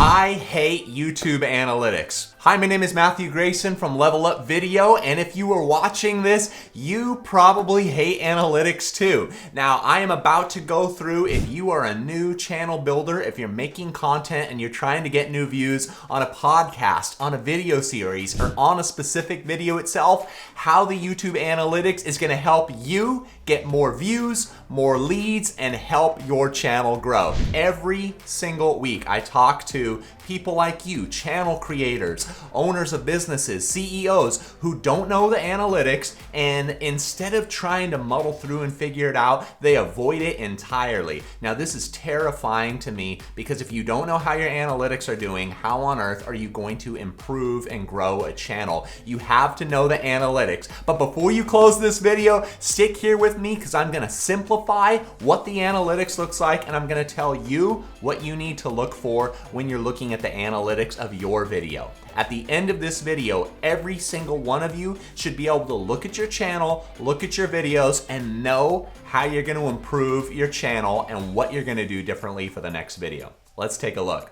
I hate YouTube analytics. Hi, my name is Matthew Grayson from Level Up Video, and if you are watching this, you probably hate analytics too. Now, I am about to go through, if you are a new channel builder, if you're making content and you're trying to get new views on a podcast, on a video series, or on a specific video itself, how the YouTube analytics is going to help you get more views, more leads, and help your channel grow. Every single week, I talk to people like you, channel creators, owners of businesses, CEOs who don't know the analytics, and instead of trying to muddle through and figure it out, they avoid it entirely. Now, this is terrifying to me because if you don't know how your analytics are doing, how on earth are you going to improve and grow a channel? You have to know the analytics. But before you close this video, stick here with me because I'm gonna simplify what the analytics looks like, and I'm gonna tell you what you need to look for when you're looking at the analytics of your video. At the end of this video, every single one of you should be able to look at your channel, look at your videos, and know how you're going to improve your channel and what you're going to do differently for the next video. Let's take a look.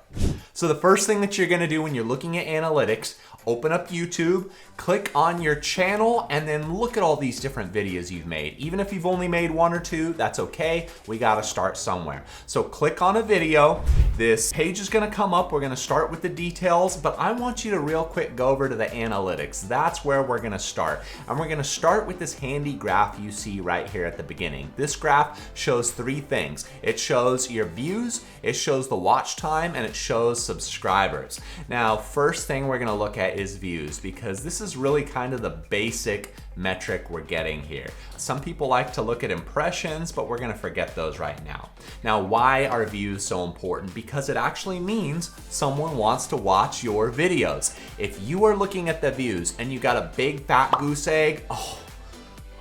So the first thing that you're going to do when you're looking at analytics, open up YouTube, click on your channel, and then look at all these different videos you've made. Even if you've only made one or two, that's okay. We gotta start somewhere. So click on a video. This page is gonna come up. We're gonna start with the details, but I want you to real quick go over to the analytics. That's where we're gonna start. And we're gonna start with this handy graph you see right here at the beginning. This graph shows three things. It shows your views, it shows the watch time, and it shows subscribers. Now, first thing we're gonna look at is views, because this is really kind of the basic metric we're getting here. Some people like to look at impressions, but we're gonna forget those right now. Now, why are views so important? Because it actually means someone wants to watch your videos. If you are looking at the views and you got a big fat goose egg,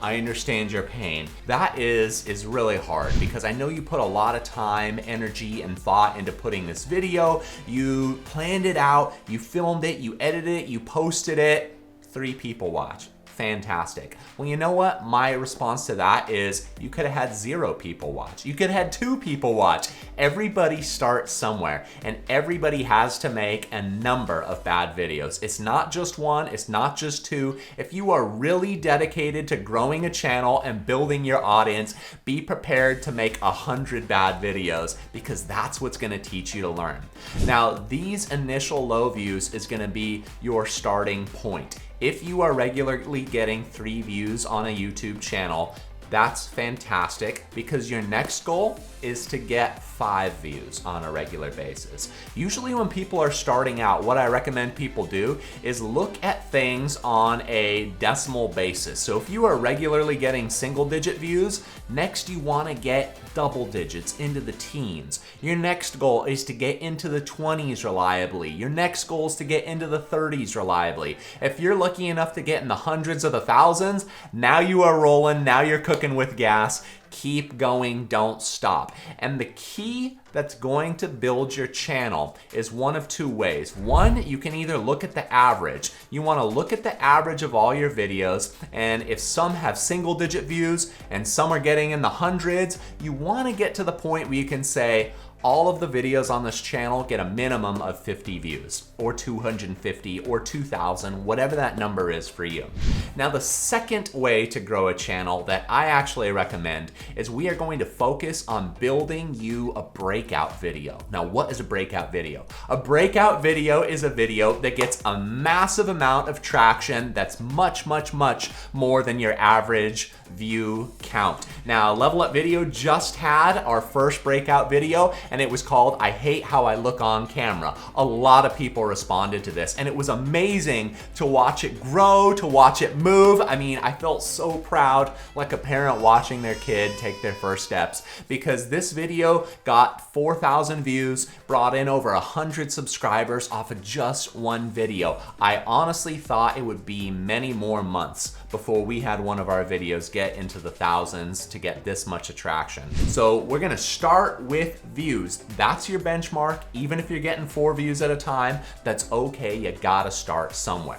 I understand your pain. That is really hard because I know you put a lot of time, energy, and thought into putting this video. You planned it out, you filmed it, you edited it, you posted it. 3 people watch. Fantastic. Well, you know what? My response to that is you could have had 0 people watch. You could have had 2 people watch. Everybody starts somewhere, and everybody has to make a number of bad videos. It's not just 1, it's not just 2. If you are really dedicated to growing a channel and building your audience, be prepared to make 100 bad videos because that's what's gonna teach you to learn. Now, these initial low views is gonna be your starting point. If you are regularly getting 3 views on a YouTube channel, that's fantastic because your next goal is to get 5 views on a regular basis. Usually when people are starting out, what I recommend people do is look at things on a decimal basis. So if you are regularly getting single-digit views, next you want to get double digits into the teens. Your next goal is to get into the 20s reliably. Your next goal is to get into the 30s reliably. If you're lucky enough to get in the hundreds of the thousands, now you are rolling, now you're cooking with gas. Keep going, don't stop. And the key that's going to build your channel is one of 2 ways. One, you can either look at the average. You want to look at the average of all your videos, and if some have single-digit views and some are getting in the hundreds, you want to get to the point where you can say, all of the videos on this channel get a minimum of 50 views, or 250, or 2,000, whatever that number is for you. Now, the second way to grow a channel that I actually recommend is we are going to focus on building you a breakout video. Now, what is a breakout video? A breakout video is a video that gets a massive amount of traction that's much, much, much more than your average view count. Now, Level Up Video just had our first breakout video, and it was called I Hate How I Look on Camera. A lot of people responded to this, and it was amazing to watch it grow, to watch it move. I mean, I felt so proud, like a parent watching their kid take their first steps, because this video got 4,000 views, brought in over 100 subscribers off of just one video. I honestly thought it would be many more months before we had one of our videos get get into the thousands to get this much attraction. So we're gonna start with views. That's your benchmark. Even if you're getting 4 views at a time, that's okay, you gotta start somewhere.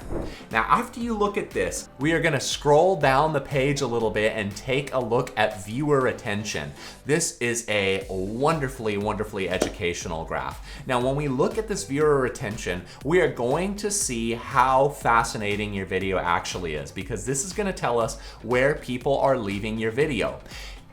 Now, after you look at this, we are gonna scroll down the page a little bit and take a look at viewer attention. This is a wonderfully, wonderfully educational graph. Now, when we look at this viewer attention, we are going to see how fascinating your video actually is, because this is gonna tell us where people are leaving your video.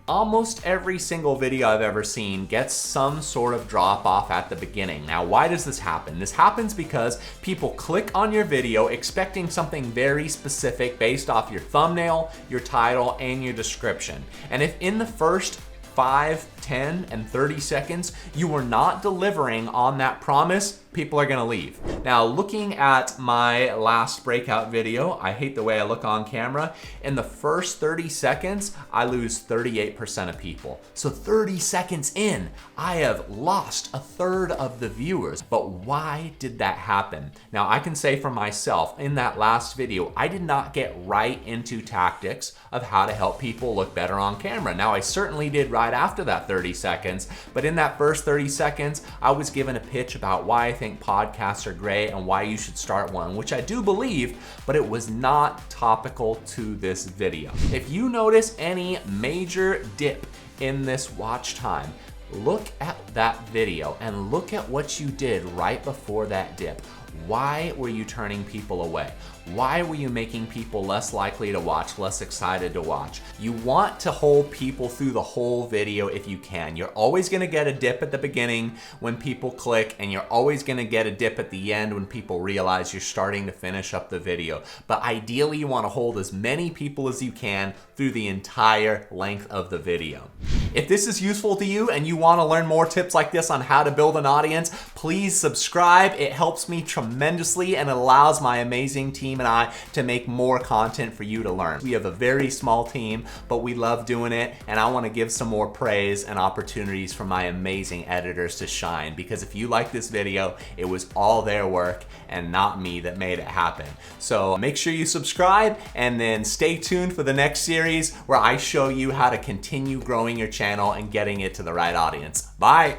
Almost every single video I've ever seen gets some sort of drop off at the beginning. Now, why does this happen? This happens because people click on your video expecting something very specific based off your thumbnail, your title, and your description. And if in the first 5, 10, and 30 seconds, you are not delivering on that promise, people are gonna leave. Now, looking at my last breakout video, I hate the way I look on camera, in the first 30 seconds, I lose 38% of people. So 30 seconds in, I have lost a third of the viewers. But why did that happen? Now, I can say for myself, in that last video, I did not get right into tactics of how to help people look better on camera. Now, I certainly did right after that 30 seconds, but in that first 30 seconds, I was given a pitch about why I think podcasts are great and why you should start one, which I do believe, but it was not topical to this video. If you notice any major dip in this watch time, look at that video and look at what you did right before that dip. Why were you turning people away? Why were you making people less likely to watch, less excited to watch? You want to hold people through the whole video if you can. You're always gonna get a dip at the beginning when people click, and you're always gonna get a dip at the end when people realize you're starting to finish up the video. But ideally, you wanna hold as many people as you can through the entire length of the video. If this is useful to you and you wanna learn more tips like this on how to build an audience, please subscribe. It helps me tremendously and allows my amazing team and I to make more content for you to learn. We have a very small team, but we love doing it, and I want to give some more praise and opportunities for my amazing editors to shine, because if you like this video, it was all their work and not me that made it happen. So make sure you subscribe, and then stay tuned for the next series where I show you how to continue growing your channel and getting it to the right audience. Bye.